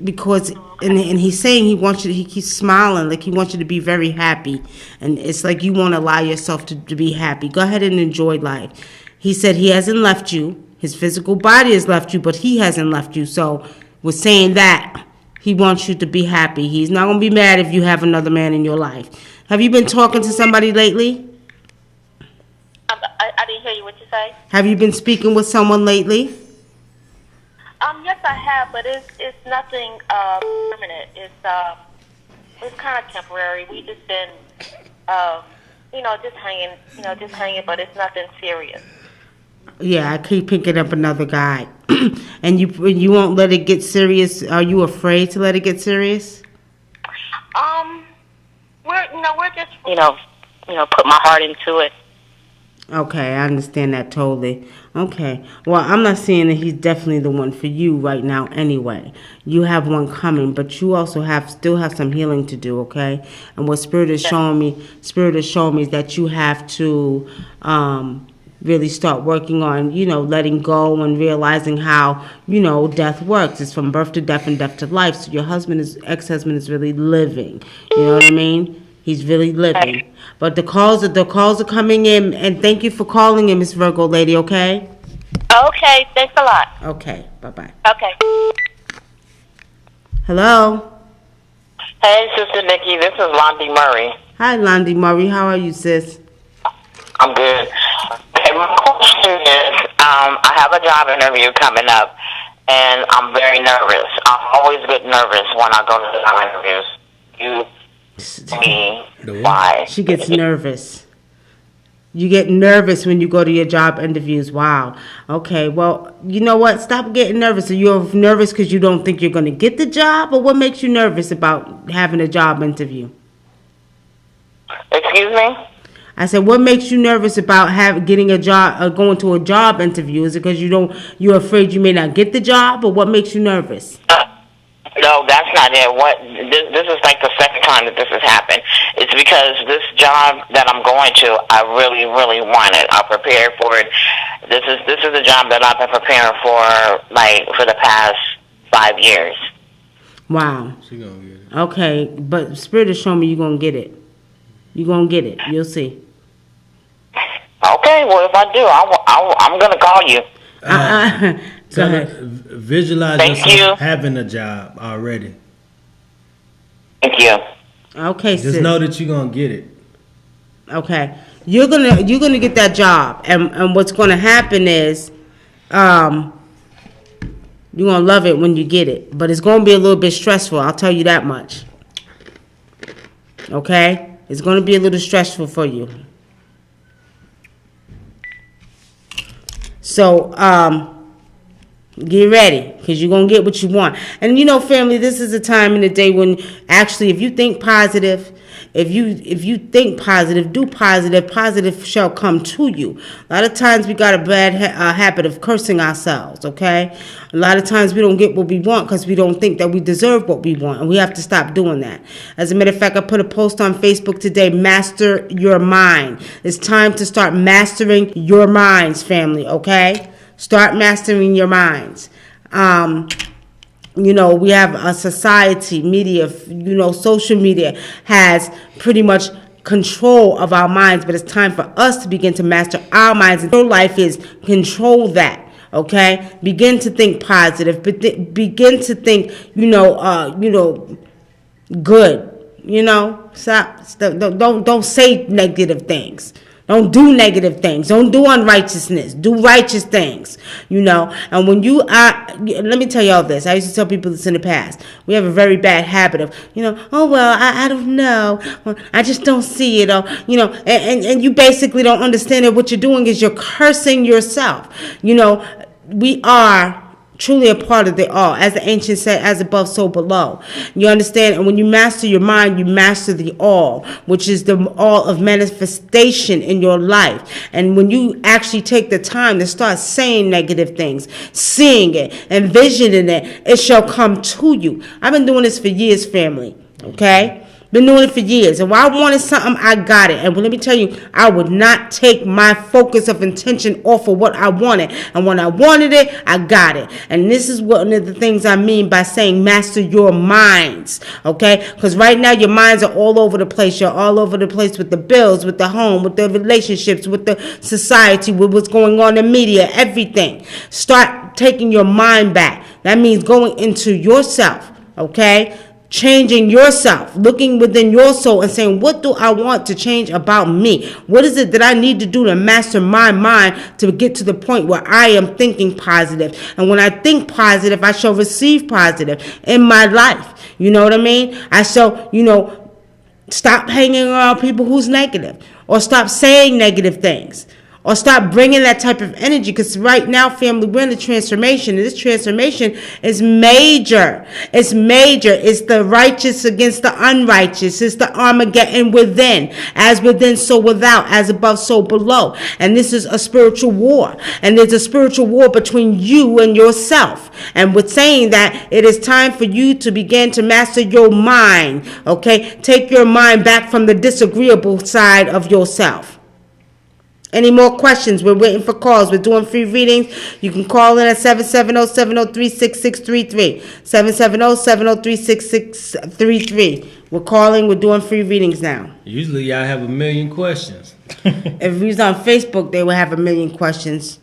Speaker 1: Because, and he's saying he wants you to, he keeps smiling, like he wants you to be very happy, and it's like you won't allow yourself to be happy. Go ahead and enjoy life. He said he hasn't left you. His physical body has left you, but he hasn't left you. So, with saying that, he wants you to be happy. He's not going to be mad if you have another man in your life. Have you been talking to somebody lately?
Speaker 5: I didn't hear you. What you say?
Speaker 1: Have you been speaking with someone lately?
Speaker 5: Yes, I have, but it's nothing permanent. It's kind of temporary. We just been, just hanging, but it's nothing serious.
Speaker 1: Yeah, I keep picking up another guy. And you won't let it get serious. Are you afraid to let it get serious?
Speaker 5: We're just put my heart into it.
Speaker 1: Okay, I understand that totally. Okay. Well, I'm not saying that he's definitely the one for you right now anyway. You have one coming, but you also still have some healing to do, okay? And what Spirit is showing me is that you have to really start working on, letting go and realizing how, death works. It's from birth to death and death to life. So your ex-husband is really living. You know what I mean? He's really living. But the calls are coming in, and thank you for calling in, Miss Virgo lady, okay?
Speaker 5: Okay, thanks a lot.
Speaker 1: Okay, bye-bye.
Speaker 5: Okay.
Speaker 1: Hello?
Speaker 6: Hey, Sister Nikki, this is Londi Murray.
Speaker 1: Hi, Londi Murray. How are you, sis?
Speaker 6: I'm good. Okay, my question is, I have a job interview coming up, and I'm very nervous. I always get nervous when I go to the job interviews. Why?
Speaker 1: She gets nervous. You get nervous when you go to your job interviews. Wow. Okay, well, you know what? Stop getting nervous. Are you nervous because you don't think you're going to get the job? Or what makes you nervous about having a job interview?
Speaker 6: Excuse me?
Speaker 1: I said, what makes you nervous about getting a job, going to a job interview? Is it because you're afraid you may not get the job, or what makes you nervous?
Speaker 6: No, that's not it. This is like the second time that this has happened. It's because this job that I'm going to, I really, really want it. I prepared for it. This is the job that I've been preparing for the past 5 years.
Speaker 1: Wow.
Speaker 2: She gonna get it.
Speaker 1: Okay, but Spirit is showing me you're gonna get it. You're gonna get it. You'll see.
Speaker 6: Okay, well, if I do, I'm gonna call you.
Speaker 1: Go ahead.
Speaker 2: Visualize yourself having a job already.
Speaker 6: Thank you.
Speaker 1: Okay,
Speaker 2: Just
Speaker 1: sis.
Speaker 2: know that you're gonna get it.
Speaker 1: Okay, you're gonna get that job, and what's gonna happen is, you're gonna love it when you get it, but it's gonna be a little bit stressful. I'll tell you that much. Okay, it's gonna be a little stressful for you. So, get ready, because you're going to get what you want. And, family, this is a time in the day when, actually, if you think positive, if you think positive, do positive, positive shall come to you. A lot of times we got a bad habit of cursing ourselves, okay? A lot of times we don't get what we want because we don't think that we deserve what we want, and we have to stop doing that. As a matter of fact, I put a post on Facebook today, Master Your Mind. It's time to start mastering your minds, family, okay? Start mastering your minds. We have a society, media, social media has pretty much control of our minds, but it's time for us to begin to master our minds. And your life is control that, okay? Begin to think positive, but begin to think, good. You know, stop. Don't say negative things. Don't do negative things. Don't do unrighteousness. Do righteous things. You know, and when you are, let me tell y'all this. I used to tell people this in the past. We have a very bad habit of, oh, well, I don't know. I just don't see it. Or, and you basically don't understand that what you're doing is you're cursing yourself. We are truly a part of the all. As the ancient said, as above, so below. You understand? And when you master your mind, you master the all, which is the all of manifestation in your life. And when you actually take the time to start saying negative things, seeing it, envisioning it, it shall come to you. I've been doing this for years, family. Okay? Been doing it for years. And when I wanted something, I got it. And let me tell you, I would not take my focus of intention off of what I wanted. And when I wanted it, I got it. And this is one of the things I mean by saying master your minds. Okay? Because right now your minds are all over the place. You're all over the place with the bills, with the home, with the relationships, with the society, with what's going on in the media, everything. Start taking your mind back. That means going into yourself. Okay? Changing yourself, looking within your soul and saying, what do I want to change about me? What is it that I need to do to master my mind to get to the point where I am thinking positive? And when I think positive, I shall receive positive in my life. You know what I mean? I shall, stop hanging around people who's negative, or stop saying negative things, or stop bringing that type of energy. Because right now, family, we're in a transformation. And this transformation is major. It's major. It's the righteous against the unrighteous. It's the Armageddon within. As within, so without. As above, so below. And this is a spiritual war. And there's a spiritual war between you and yourself. And with saying that, it is time for you to begin to master your mind. Okay? Take your mind back from the disagreeable side of yourself. Any more questions? We're waiting for calls. We're doing free readings. You can call in at 770-703-6633. 770-703-6633. We're calling. We're doing free readings now.
Speaker 2: Usually y'all have a million questions.
Speaker 1: If we was on Facebook, they would have a million questions.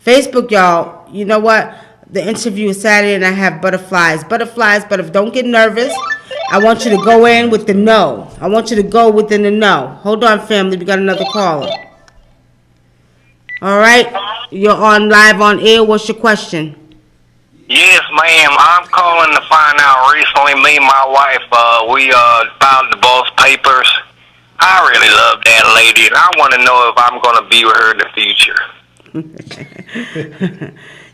Speaker 1: Facebook, y'all, you know what? The interview is Saturday and I have butterflies. Butterflies, but don't get nervous. I want you to go in with the no. I want you to go within the no. Hold on, family. We got another caller. All right, you're on live on air. What's your question?
Speaker 7: Yes, ma'am. I'm calling to find out. Recently, me and my wife, we filed divorce papers. I really love that lady, and I want to know if I'm going to be with her in the future.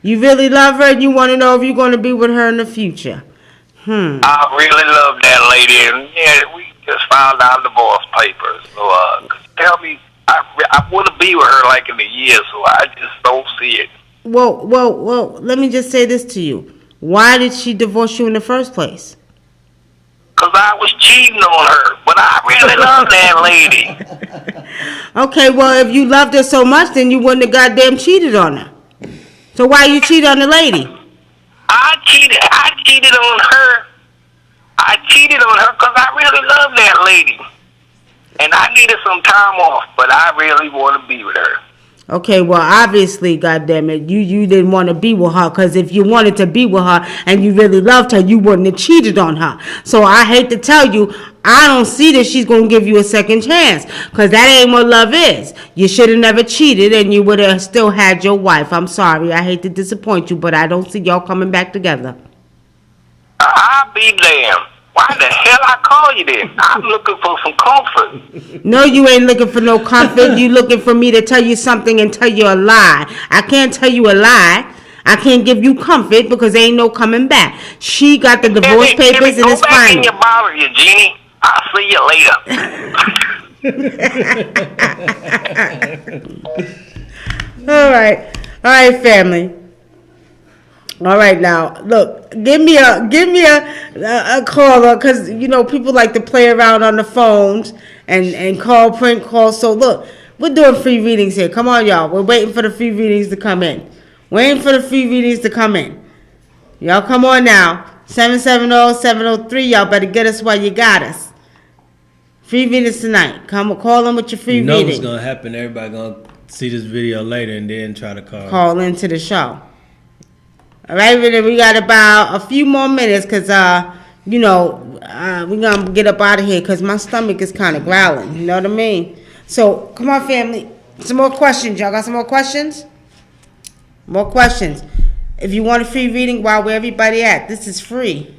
Speaker 1: You really love her, and you want to know if you're going to be with her in the future.
Speaker 7: I really love that lady, and yeah, we just filed our divorce papers. So, tell me. I want to be with her like in a year, so I just don't see it.
Speaker 1: Well, let me just say this to you. Why did she divorce you in the first place?
Speaker 7: Because I was cheating on her, but I really love that lady.
Speaker 1: Okay, well, if you loved her so much, then you wouldn't have goddamn cheated on her. So why you cheat on the lady?
Speaker 7: I cheated on her. I cheated on her because I really love that lady. And I needed some time off, but I really want to be with her.
Speaker 1: Okay, well, obviously, goddammit, you didn't want to be with her, because if you wanted to be with her and you really loved her, you wouldn't have cheated on her. So I hate to tell you, I don't see that she's going to give you a second chance, because that ain't what love is. You should have never cheated, and you would have still had your wife. I'm sorry. I hate to disappoint you, but I don't see y'all coming back together.
Speaker 7: I'll be damned. Why the hell I call you then? I'm looking for some comfort.
Speaker 1: No, you ain't looking for no comfort. You looking for me to tell you something and tell you a lie. I can't tell you a lie. I can't give you comfort because there ain't no coming back. She got the divorce papers and it's fine.
Speaker 7: Go back in your bottle, you genie. I'll see you later.
Speaker 1: All right, family. All right, now look, give me a caller, because people like to play around on the phones and call, prank calls. So look, we're doing free readings here. Come on, y'all. We're waiting for the free readings to come in. Y'all come on now. 770-703. Y'all better get us while you got us. Free readings tonight. Come call in with your free reading.
Speaker 2: What's gonna happen? Everybody gonna see this video later and then try to
Speaker 1: call into the show. All right, we got about a few more minutes because, we gonna get up out of here because my stomach is kind of growling. You know what I mean? So come on, family. Some more questions. Y'all got some more questions? More questions. If you want a free reading, where everybody at? This is free.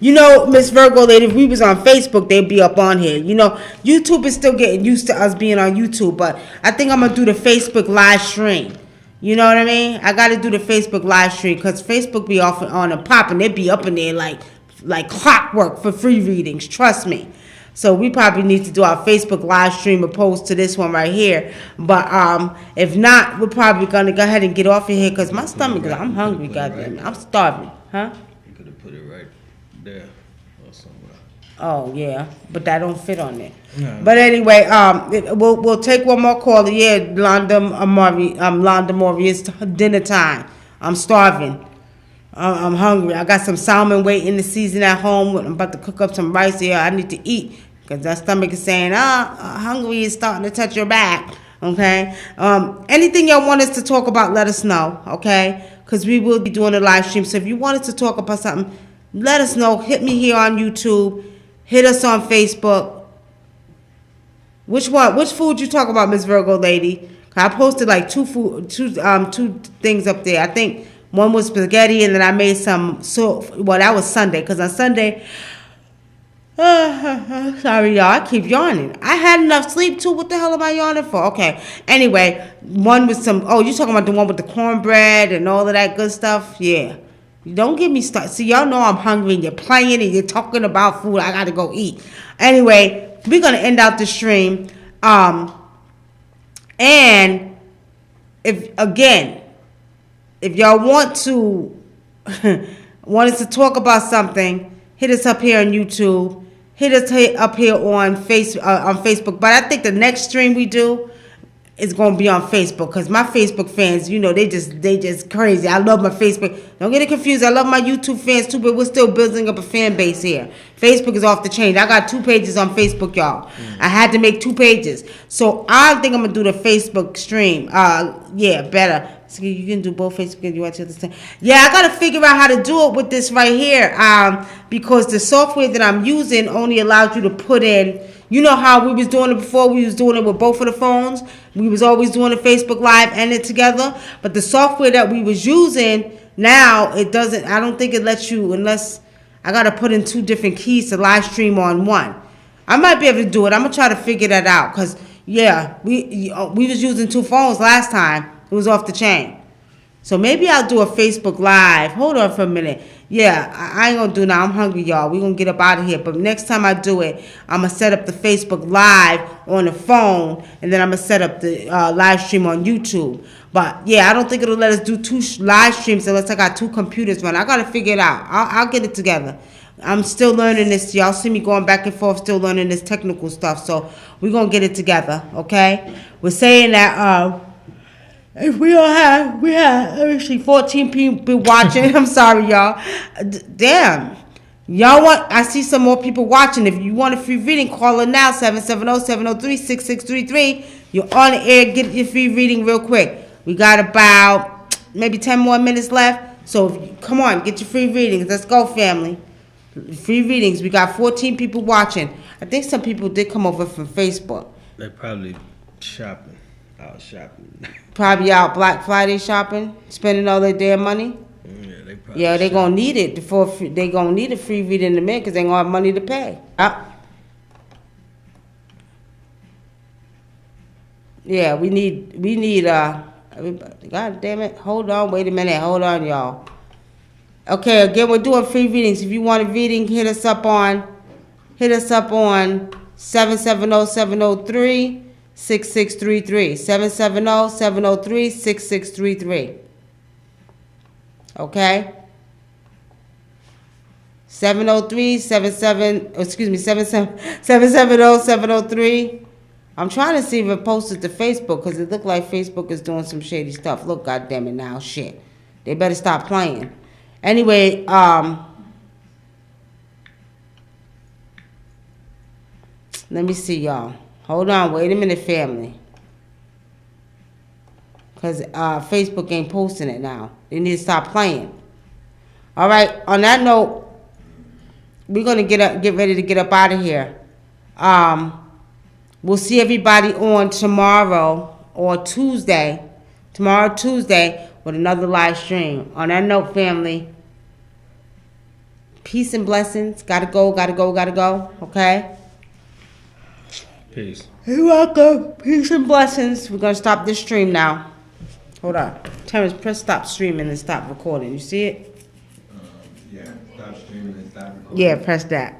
Speaker 1: Miss Virgo lady, if we was on Facebook, they'd be up on here. YouTube is still getting used to us being on YouTube, but I think I'm gonna do the Facebook live stream. You know what I mean? I gotta do the Facebook live stream because Facebook be off on and popping. They be up in there like clockwork for free readings. Trust me. So we probably need to do our Facebook live stream opposed to this one right here. But if not, we're probably gonna go ahead and get off of here because my stomach is. I'm hungry, goddamn it. I'm starving, huh?
Speaker 2: You could have put it right there or somewhere.
Speaker 1: Oh yeah, but that don't fit on there.
Speaker 2: No.
Speaker 1: But anyway, we'll take one more call. Yeah, Londa Maury, it's dinner time. I'm starving. I'm hungry. I got some salmon waiting to season at home. I'm about to cook up some rice here. I need to eat because that stomach is saying, hungry is starting to touch your back. Okay. Anything y'all want us to talk about, let us know. Okay. Because we will be doing a live stream. So if you want us to talk about something, let us know. Hit me here on YouTube. Hit us on Facebook. Which one? Which food you talk about, Miss Virgo lady? I posted like two things up there. I think one was spaghetti, and then I made some. That was Sunday, because on Sunday, sorry y'all, I keep yawning. I had enough sleep too. What the hell am I yawning for? Okay. Anyway, one with some. Oh, you talking about the one with the cornbread and all of that good stuff? Yeah. Don't get me started. See, y'all know I'm hungry, and you're playing, and you're talking about food. I gotta go eat. Anyway, we're gonna end out the stream. And if y'all want us to talk about something, hit us up here on YouTube. Hit us up here on Facebook. But I think the next stream we do is gonna be on Facebook because my Facebook fans, they just crazy. I love my Facebook. Don't get it confused. I love my YouTube fans too, but we're still building up a fan base here. Facebook is off the chain. I got 2 pages on Facebook, y'all. I had to make 2 pages, so I think I'm gonna do the Facebook stream. Better. So you can do both Facebook and YouTube at the same. Yeah, I gotta figure out how to do it with this right here. Because the software that I'm using only allows you to put in. You know how we was doing it before? We was doing it with both of the phones. We was always doing the Facebook Live and it together. But the software that we was using now, it doesn't. I don't think it lets you unless I gotta put in 2 different keys to live stream on one. I might be able to do it. I'm gonna try to figure that out because we was using 2 phones last time. It was off the chain. So maybe I'll do a Facebook Live. Hold on for a minute. Yeah, I ain't gonna do now. I'm hungry, y'all. We're gonna get up out of here. But next time I do it, I'm gonna set up the Facebook Live on the phone, and then I'm gonna set up the live stream on YouTube. But yeah, I don't think it'll let us do 2 live streams unless I got 2 computers running. I gotta figure it out. I'll get it together. I'm still learning this. Y'all see me going back and forth, still learning this technical stuff. So we're gonna get it together, okay? We're saying that if we have, let me see, 14 people watching. I'm sorry, y'all. Damn. I see some more people watching. If you want a free reading, call in now, 770-703-6633. You're on the air. Get your free reading real quick. We got about maybe 10 more minutes left. So come on, get your free readings. Let's go, family. Free readings. We got 14 people watching. I think some people did come over from Facebook.
Speaker 2: They're probably shopping. Out shopping.
Speaker 1: Probably out Black Friday shopping, spending all their damn money.
Speaker 2: Yeah,
Speaker 1: they gonna need it they gonna need a free reading in a minute because they gonna have money to pay. Yeah, we need everybody. God damn it! Hold on, wait a minute, hold on, y'all. Okay, again, we're doing free readings. If you want a reading, hit us up on 770-703. 6633 770-703-6633. Okay? 770-703. I'm trying to see if it posted to Facebook because it looked like Facebook is doing some shady stuff. Look, goddamn it now, shit. They better stop playing. Anyway, let me see, y'all. Hold on, wait a minute, family. Because Facebook ain't posting it now. They need to stop playing. All right, on that note, we're gonna get ready to get up out of here. We'll see everybody on tomorrow or Tuesday. Tomorrow, Tuesday, with another live stream. On that note, family, peace and blessings. Gotta go. Okay?
Speaker 2: Peace.
Speaker 1: You're welcome. Peace and blessings. We're gonna stop this stream now. Hold on. Terrence, press stop streaming and stop recording. You see it?
Speaker 4: Yeah, stop streaming and stop recording.
Speaker 1: Yeah, press that.